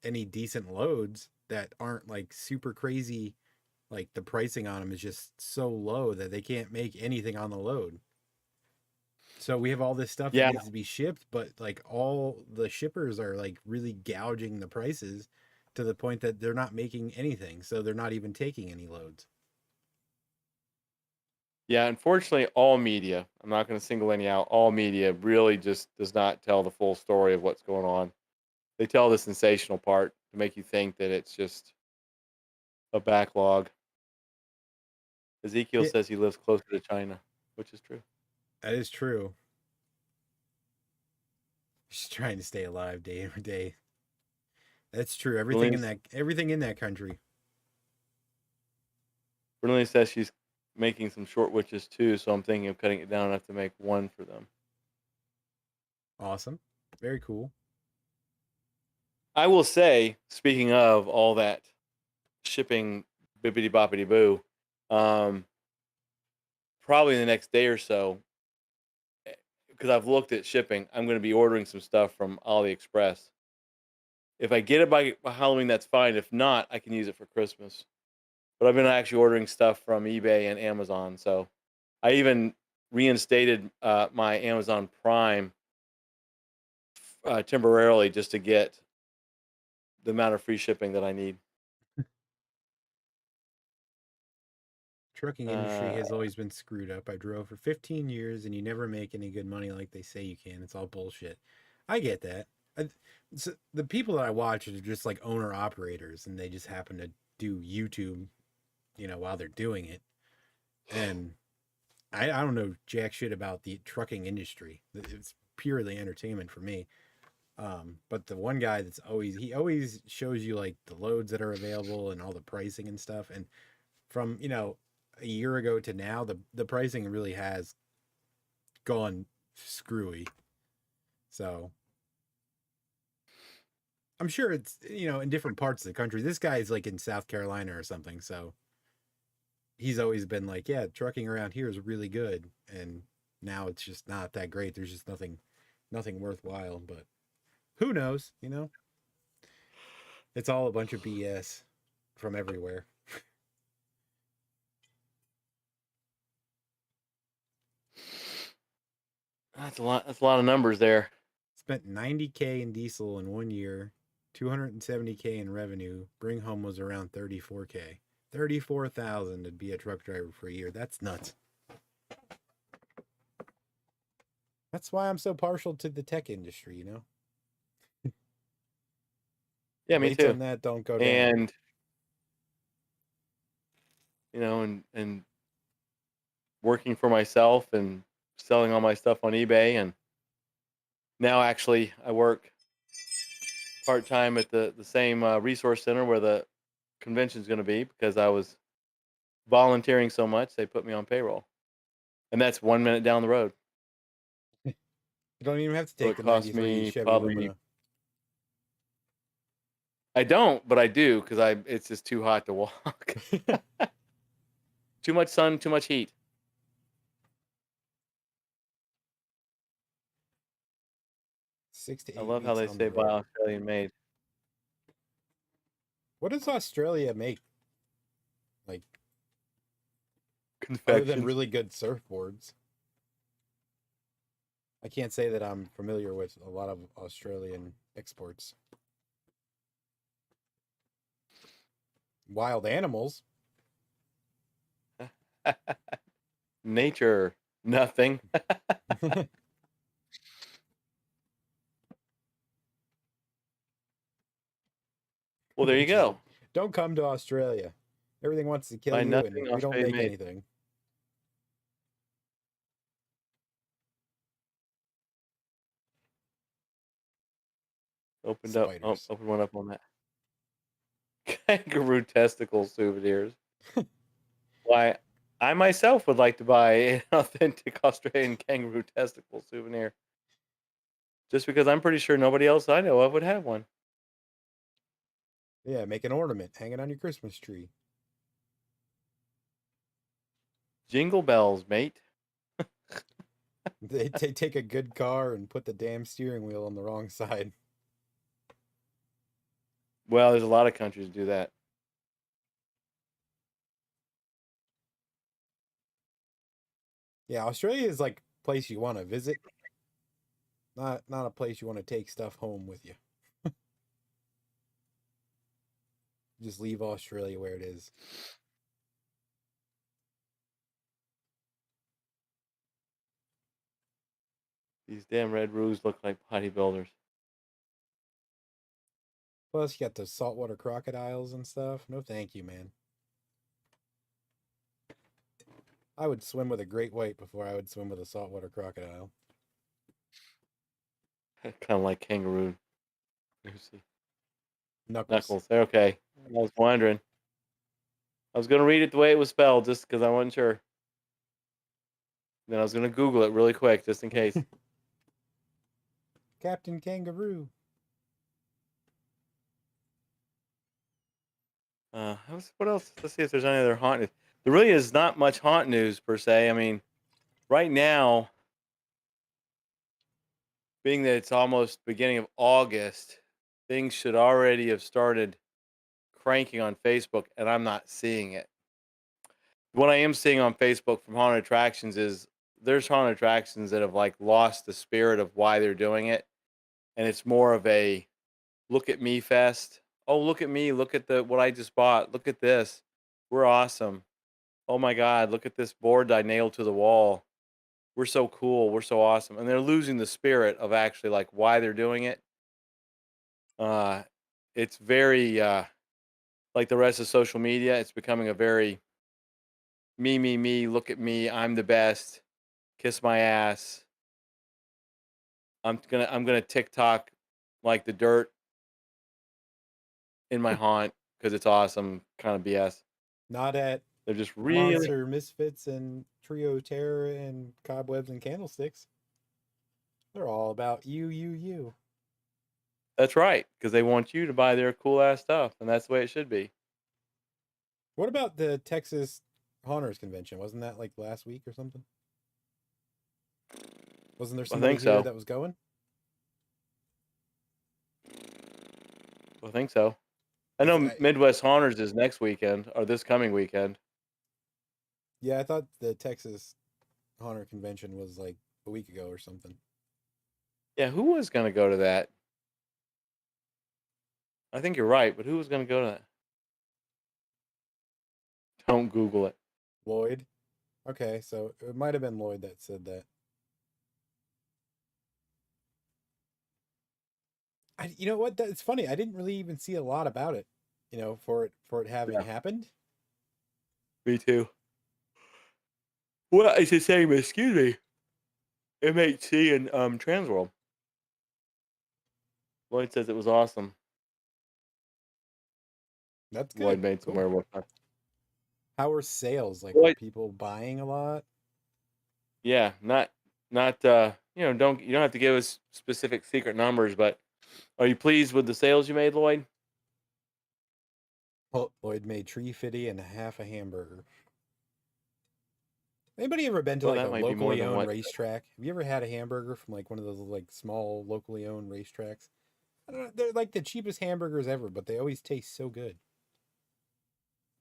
any decent loads that aren't like super crazy. Like the pricing on them is just so low that they can't make anything on the load. So we have all this stuff that needs to be shipped, but like all the shippers are like really gouging the prices to the point that they're not making anything. So they're not even taking any loads. Yeah, unfortunately, all media, I'm not going to single any out, all media really just does not tell the full story of what's going on. They tell the sensational part to make you think that it's just a backlog. Ezekiel says he lives closer to China, which is true. That is true. Just trying to stay alive day every day. That's true. Everything in that country. Bernalina says she's making some short witches too, so I'm thinking of cutting it down enough to make one for them. Awesome. Very cool. I will say, speaking of all that shipping bippity boppity boo, probably in the next day or so, because I've looked at shipping, I'm going to be ordering some stuff from AliExpress. If I get it by Halloween, that's fine. If not, I can use it for Christmas. But I've been actually ordering stuff from eBay and Amazon. So I even reinstated my Amazon Prime temporarily just to get the amount of free shipping that I need. Trucking industry has always been screwed up. I drove for 15 years and you never make any good money like they say you can. It's all bullshit. I get that. So the people that I watch are just like owner operators and they just happen to do YouTube, while they're doing it. And I don't know jack shit about the trucking industry. It's purely entertainment for me. But the one guy he always shows you like the loads that are available and all the pricing and stuff. And from, a year ago to now, the pricing really has gone screwy. So I'm sure it's, in different parts of the country. This guy's like in South Carolina or something. So he's always been like, yeah, trucking around here is really good. And now it's just not that great. There's just nothing worthwhile, but who knows, It's all a bunch of BS from everywhere. That's a lot. That's a lot of numbers there. Spent $90K in diesel in 1 year, $270K in revenue. Bring home was around $34K. $34,000 to be a truck driver for a year. That's nuts. That's why I'm so partial to the tech industry, Yeah, me too. On that don't go down. And working for myself and selling all my stuff on eBay, and now actually I work part-time at the same resource center where the convention's going to be, because I was volunteering so much they put me on payroll, and that's 1 minute down the road. You don't even have to take the 93 Chevy Lumina. I don't, but I do, because it's just too hot to walk. Too much sun, too much heat. I love how they say buy Australian made. What does Australia make? Like, confections. Other than really good surfboards. I can't say that I'm familiar with a lot of Australian exports. Wild animals. Nature, nothing. Well, there you go. Don't come to Australia. Everything wants to kill you, and we don't make anything. Opened Spiders. Up. Oh, open one up on that. Kangaroo testicle souvenirs. Why, I myself would like to buy an authentic Australian kangaroo testicle souvenir. Just because I'm pretty sure nobody else I know of would have one. Yeah, make an ornament, hang it on your Christmas tree. Jingle bells, mate. They take a good car and put the damn steering wheel on the wrong side. Well, there's a lot of countries that do that. Yeah, Australia is like a place you want to visit. Not a place you want to take stuff home with you. Just leave Australia where it is. These damn red roos look like bodybuilders. Plus, you got the saltwater crocodiles and stuff. No, thank you, man. I would swim with a great white before I would swim with a saltwater crocodile. Kind of like kangaroo. Let's see. Knuckles. Knuckles. Okay. I was wondering. I was gonna read it the way it was spelled just because I wasn't sure. Then I was gonna Google it really quick just in case. Captain Kangaroo. What else? Let's see if there's any other haunt news. There really is not much haunt news per se. I mean, right now, being that it's almost beginning of August, things should already have started cranking on Facebook, and I'm not seeing it. What I am seeing on Facebook from haunted attractions is there's haunted attractions that have like lost the spirit of why they're doing it, and it's more of a look at me fest. Oh, look at me! Look at what I just bought. Look at this. We're awesome. Oh my God! Look at this board I nailed to the wall. We're so cool. We're so awesome, and they're losing the spirit of actually like why they're doing it. It's very like the rest of social media. It's becoming a very me. Look at me. I'm the best. Kiss my ass. I'm gonna TikTok like the dirt in my haunt because it's awesome. Kind of BS. Not at They're just really. Monster Misfits and Trio Terror and Cobwebs and Candlesticks. They're all about you. That's right, because they want you to buy their cool ass stuff, and that's the way it should be. What about the Texas Haunters Convention? Wasn't that like last week or something? Wasn't there somebody here that was going? I think so. I know Midwest Haunters is next weekend or this coming weekend. Yeah, I thought the Texas Haunter Convention was like a week ago or something. Yeah, who was going to go to that? I think you're right, but who was going to go to that? Don't Google it. Lloyd? Okay, so it might have been Lloyd that said that. You know what? It's funny. I didn't really even see a lot about it. You know, for it having happened. Me too. Well, it's the same. Excuse me. MHC and Transworld. Lloyd says it was awesome. That's good. Lloyd made some werewolf. How were sales? Like, were people buying a lot? Yeah, not. You don't have to give us specific secret numbers, but are you pleased with the sales you made, Lloyd? Well, Lloyd made tree fitty and half a hamburger. Anybody ever been to like a locally owned racetrack? Have you ever had a hamburger from like one of those like small locally owned racetracks? I don't know, they're like the cheapest hamburgers ever, but they always taste so good.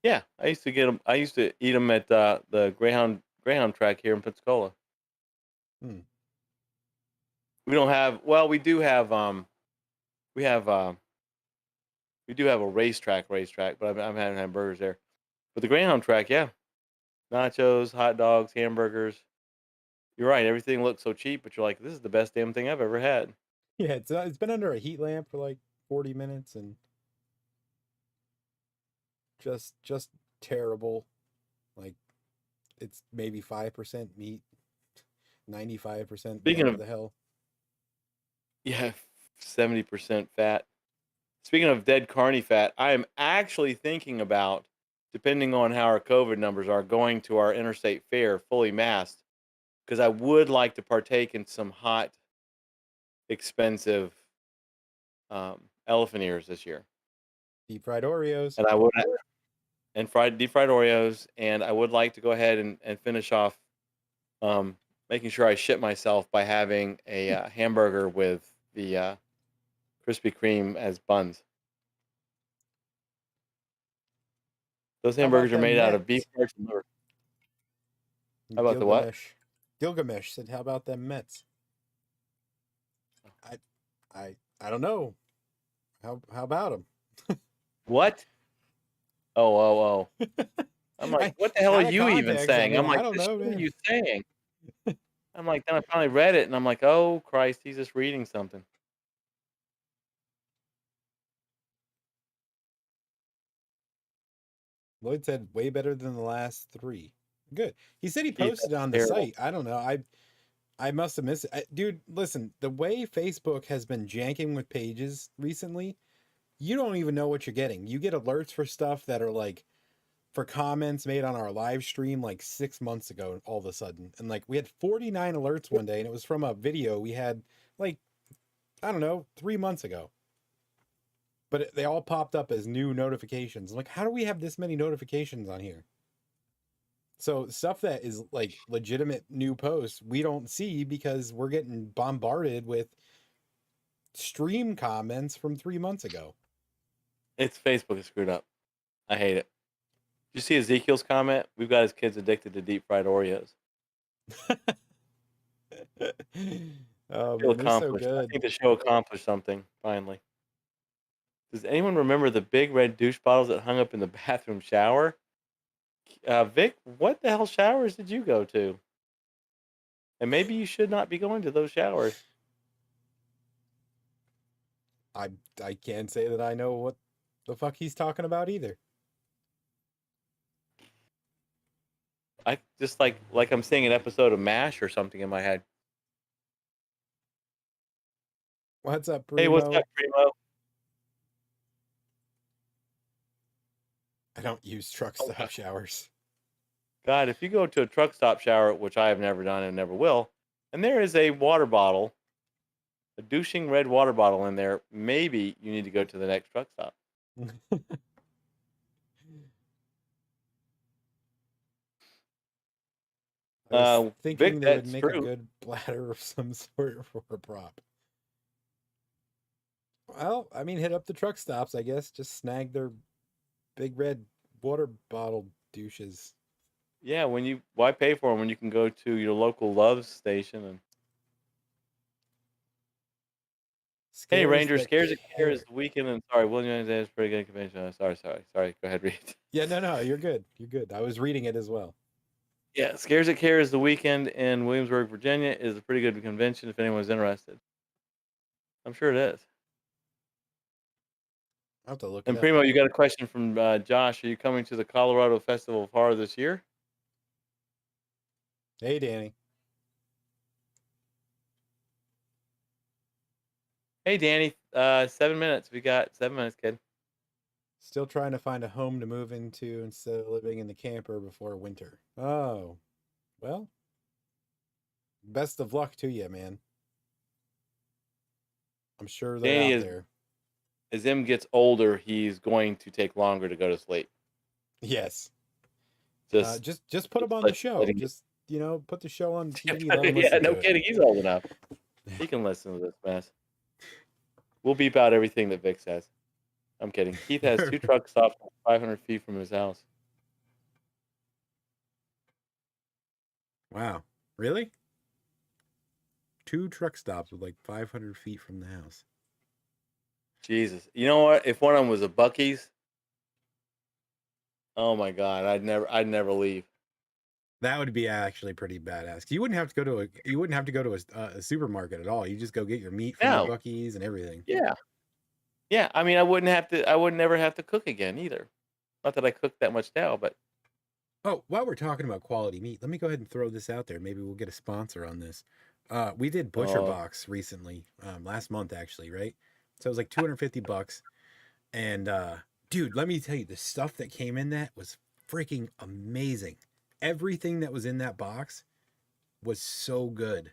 Yeah, I used to get them. I used to eat them at the Greyhound track here in Pensacola. We don't have. Well, we do have. We do have a racetrack, but I'm having hamburgers there. But the Greyhound track, yeah, nachos, hot dogs, hamburgers. You're right. Everything looks so cheap, but you're like, this is the best damn thing I've ever had. Yeah, it's been under a heat lamp for like 40 minutes and just terrible. Like it's maybe 5% meat, 95% Speaking of the hell. Yeah, 70% fat. Speaking of dead carny fat, I am actually thinking about, depending on how our COVID numbers are, going to our interstate fair fully masked because I would like to partake in some hot, expensive elephant ears this year. Deep fried Oreos. And I would, and deep fried Oreos, and I would like to go ahead and finish off making sure I shit myself by having a hamburger with the Krispy Kreme as buns. Those hamburgers are made out of beef parts and liver. How about the what? Gilgamesh said, "How about them Mets?" I don't know. How about them? What? Oh. I'm like, what the hell are you even saying? I'm like, I don't know, what are you saying? I'm like, then I finally read it, and I'm like, oh Christ, he's just reading something. Lloyd said way better than the last 3. Good. He said he Keith, posted it that's on the terrible. site. I don't know. I must have missed it. Dude, listen, the way Facebook has been janking with pages recently, you don't even know what you're getting. You get alerts for stuff that are like for comments made on our live stream like 6 months ago all of a sudden. And like we had 49 alerts one day and it was from a video we had like, I don't know, 3 months ago. But they all popped up as new notifications. I'm like, how do we have this many notifications on here? So stuff that is like legitimate new posts, we don't see because we're getting bombarded with stream comments from 3 months ago. It's Facebook is screwed up. I hate it. Did you see Ezekiel's comment? We've got his kids addicted to deep fried Oreos. Oh, Feel man, they're so accomplished. I good. think the show accomplished something finally. Does anyone remember the big red douche bottles that hung up in the bathroom shower? Vic, what the hell showers did you go to? And maybe you should not be going to those showers. I can't say that I know what the fuck he's talking about either. I just like I'm seeing an episode of MASH or something in my head. What's up, Primo? Hey, what's up, Primo? I don't use truck stop showers. God, if you go to a truck stop shower, which I have never done and never will, and there is a water bottle, a douching red water bottle in there, maybe you need to go to the next truck stop. I was thinking Vic, they would that's make a true. good bladder of some sort for a prop. Well, I mean, hit up the truck stops, I guess. Just snag their big red water bottle douches. Yeah, why pay for them when you can go to your local Love's station and. Hey, Ranger, Scares and Cares the weekend, and sorry, William is pretty good convention. Sorry. Go ahead, read. Yeah, no, you're good. You're good. I was reading it as well. Yeah, Scares and Cares the weekend in Williamsburg, Virginia is a pretty good convention if anyone's interested. I'm sure it is. I'll have to look And it up. Primo, you got a question from Josh. Are you coming to the Colorado Festival of Horror this year? Hey, Danny. Hey, Danny. 7 minutes. We got 7 minutes, kid. Still trying to find a home to move into instead of living in the camper before winter. Oh, well, best of luck to you, man. I'm sure they're Danny out there. As him gets older, he's going to take longer to go to sleep. Yes. Just put him on the show. Just, put the show on TV. Yeah, no kidding. He's old enough. He can listen to this mess. We'll beep out everything that Vic says. I'm kidding. Keith has 2 truck stops 500 feet from his house. Wow. Really? 2 truck stops with like 500 feet from the house. Jesus. You know what? If one of them was a Buc-ee's, oh my God, I'd never leave. That would be actually pretty badass. You wouldn't have to go to a supermarket at all. You just go get your meat from the Buc-ee's and everything. Yeah. Yeah, I mean, I would never have to cook again either. Not that I cook that much now, but. Oh, while we're talking about quality meat, let me go ahead and throw this out there. Maybe we'll get a sponsor on this. We did Butcher Box recently, last month actually, right? So it was like $250. And dude, let me tell you, the stuff that came in that was freaking amazing. Everything that was in that box was so good.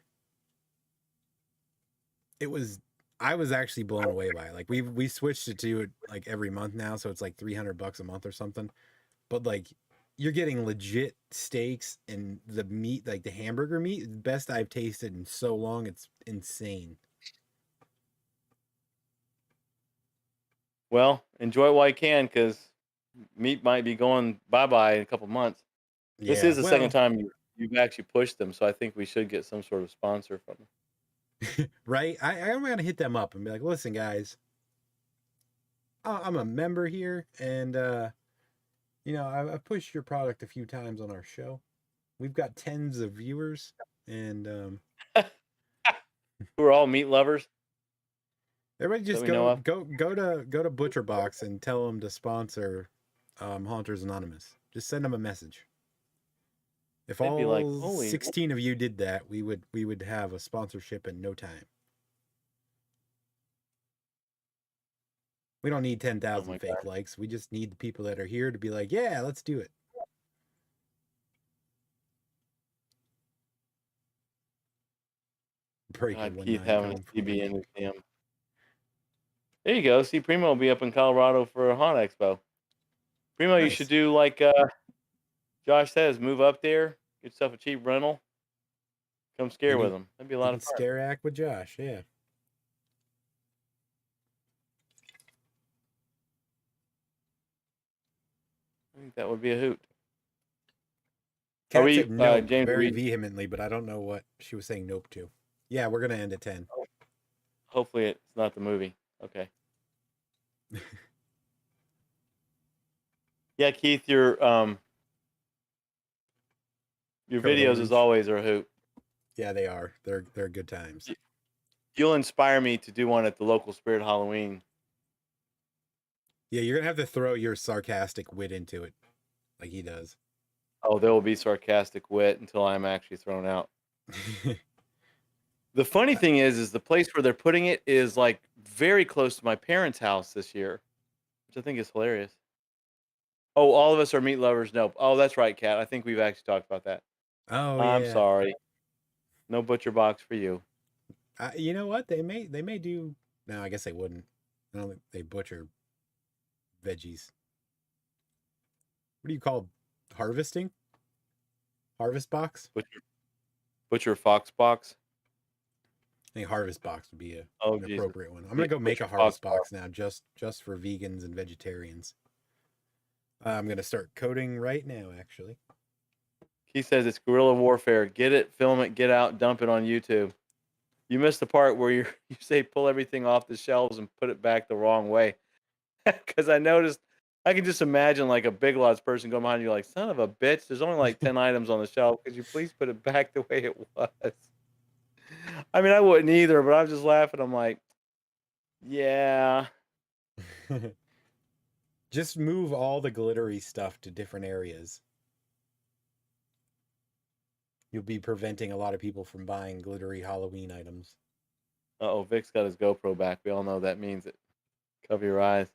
I was actually blown away by it. Like we switched it to it like every month now, so it's like $300 a month or something. But like you're getting legit steaks and the meat, like the hamburger meat, the best I've tasted in so long. It's insane. Well, enjoy it while you can, because meat might be going bye-bye in a couple months. Yeah, this is the second time you've actually pushed them, so I think we should get some sort of sponsor from them. Right? I'm going to hit them up and be like, listen, guys, I'm a member here, and, I've pushed your product a few times on our show. We've got tens of viewers, and... Who are all meat lovers? Everybody just go to Butcher Box and tell them to sponsor Haunters Anonymous. Just send them a message. If They'd be like, all holy, 16 of you did that, we would have a sponsorship in no time. We don't need oh 10,000 my fake God. likes. We just need the people that are here to be like, yeah, let's do it. Breaker God, Keith 19 having coming a from CB in Breaker. his DM. There you go. See, Primo will be up in Colorado for a Haunt Expo. Primo, you should Nice. do like Josh says, move up there, get yourself a cheap rental, come scare And with them. That'd be a lot you of can fun. scare act with Josh, yeah. I think that would be a hoot. Kat Are we, said nope James? very vehemently, but I don't know what she was saying nope to. Yeah, we're gonna end at 10. Hopefully, it's not the movie. Okay. Yeah, Keith, your Code videos Orange. as always are a hoot. Yeah, they are. They're good times. You'll inspire me to do one at the local Spirit Halloween. Yeah, you're gonna have to throw your sarcastic wit into it, like he does. Oh, there will be sarcastic wit until I'm actually thrown out. The funny thing is the place where they're putting it is like very close to my parents' house this year, which I think is hilarious. Oh, all of us are meat lovers. Nope. Oh, that's right, Kat. I think we've actually talked about that. Oh I'm yeah. sorry. No butcher box for you. You know what? They may do. No, I guess they wouldn't. I don't think they butcher veggies. What do you call harvesting? Harvest box? Butcher fox box. I think harvest box would be an Jesus. appropriate one. I'm gonna go make a Butcher harvest Fox box now, just for vegans and vegetarians. I'm gonna start coding right now, actually. He says it's guerrilla warfare. Get it, film it, get out, dump it on YouTube. You missed the part where you say pull everything off the shelves and put it back the wrong way. Because I noticed, I can just imagine like a Big Lots person going behind you like, son of a bitch, there's only like 10 items on the shelf. Could you please put it back the way it was? I mean, I wouldn't either, but I'm just laughing. I'm like, yeah. Just move all the glittery stuff to different areas. You'll be preventing a lot of people from buying glittery Halloween items. Uh-oh, Vic's got his GoPro back. We all know that means it. Cover your eyes.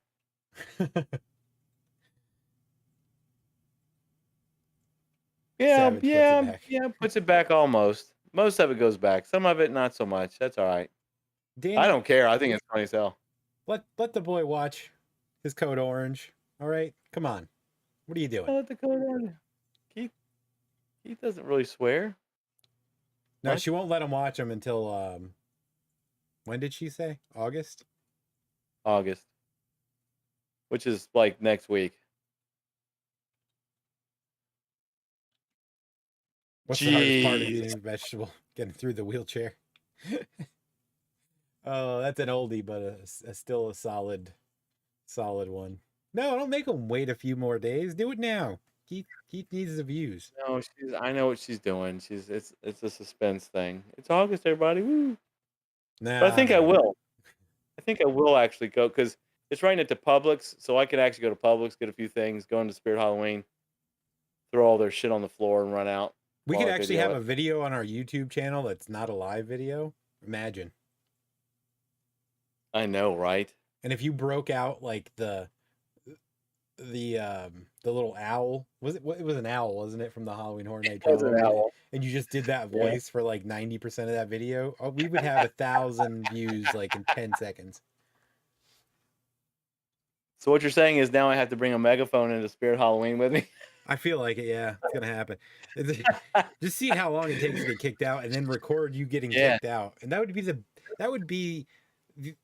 Yeah, Savage puts it back almost. Most of it goes back. Some of it, not so much. That's all right. Danny, I don't care. I think it's funny as hell. Let the boy watch his Code Orange. All right, come on. What are you doing? Let the Code Orange. Keith doesn't really swear. No, What? she won't let him watch them until when did she say? August? August. Which is like next week. What's the hardest part of eating a vegetable? Getting through the wheelchair. Oh, that's an oldie, but still a solid one. No, don't make him wait a few more days. Do it now. Keith needs the views. No, I know what she's doing. It's a suspense thing. It's August, everybody. Woo. Nah, But I think I will. I think I will actually go because it's right into Publix, so I could actually go to Publix, get a few things, go into Spirit Halloween, throw all their shit on the floor, and run out. We could actually have a video on our YouTube channel that's not a live video. Imagine. I know, right? And if you broke out like the little owl, it was an owl, wasn't it, from the Halloween Horror Night drama? And you just did that voice for like 90% of that video, we would have 1,000 views like in 10 seconds. So what you're saying is now I have to bring a megaphone into Spirit Halloween with me? I feel like it, yeah. It's gonna happen. Just see how long it takes to get kicked out and then record you getting kicked out. And that would be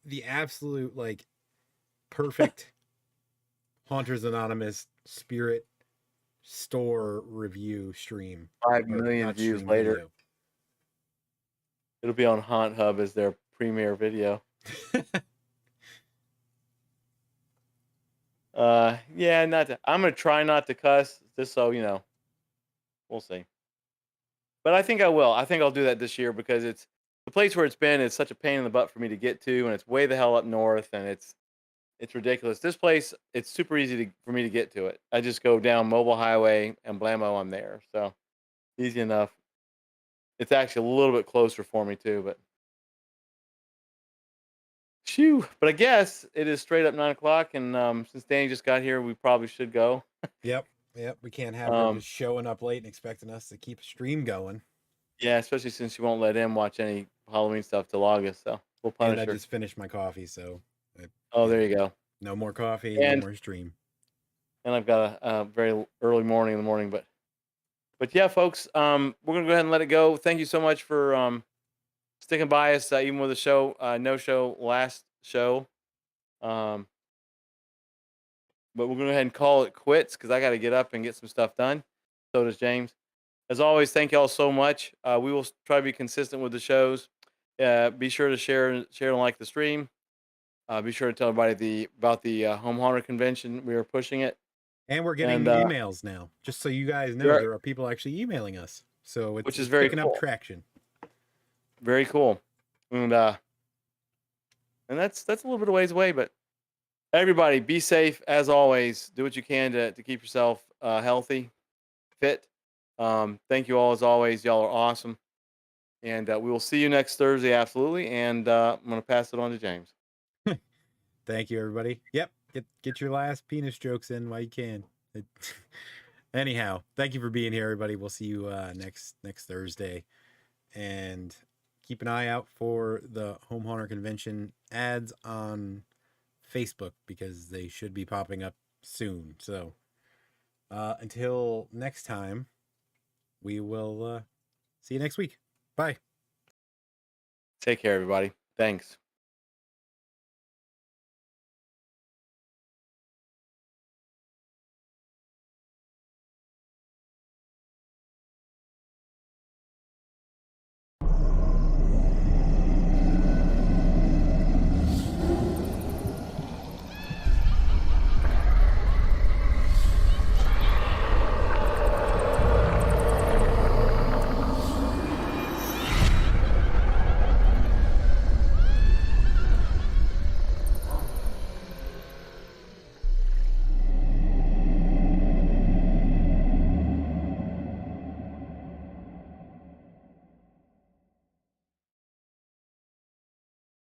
the absolute like perfect Haunters Anonymous Spirit store review stream. 5 million views later. Video. It'll be on Haunt Hub as their premiere video. Yeah, I'm gonna try not to cuss, just so you know. We'll see. But I think I will. I think I'll do that this year because it's the place where it's been. It's such a pain in the butt for me to get to, and it's way the hell up north, and it's ridiculous. This place, it's super easy for me to get to it. I just go down Mobile Highway and blammo, I'm there. So Easy enough. It's actually a little bit closer for me too, but phew. But I guess it is straight up 9 o'clock, and since Danny just got here, we probably should go. Yep. We can't have her Um, just showing up late and expecting us to keep a stream going. yeah, especially since she won't let him watch any Halloween stuff till August, so we'll And punish I her. just finished my coffee, so Oh, there you go. no more coffee, And no more stream. and I've got a very early morning in the morning, but yeah, folks, we're gonna go ahead and let it go. Thank you so much for sticking by us, even with the show no show last show. But we're gonna go ahead and call it quits because I got to get up and get some stuff done. So does James. As always, thank y'all so much. We will try to be consistent with the shows. Be sure to share and like the stream. Be sure to tell everybody about the Home Haunter Convention. We are pushing it. And we're getting And emails now. Just so you guys know, there are- there are people actually emailing us. So Which is it's very picking cool. up traction. Very cool. And that's a little bit of ways away, but everybody be safe as always. Do what you can to keep yourself healthy, fit. Thank you all as always. Y'all are awesome. And we will see you next Thursday, absolutely. And I'm going to pass it on to James. Thank you, everybody. Yep. Get your last penis jokes in while you can. Anyhow, thank you for being here, everybody. We'll see you next Thursday. And keep an eye out for the Home Haunter Convention ads on Facebook because they should be popping up soon. So until next time, we will see you next week. Bye. Take care, everybody. Thanks.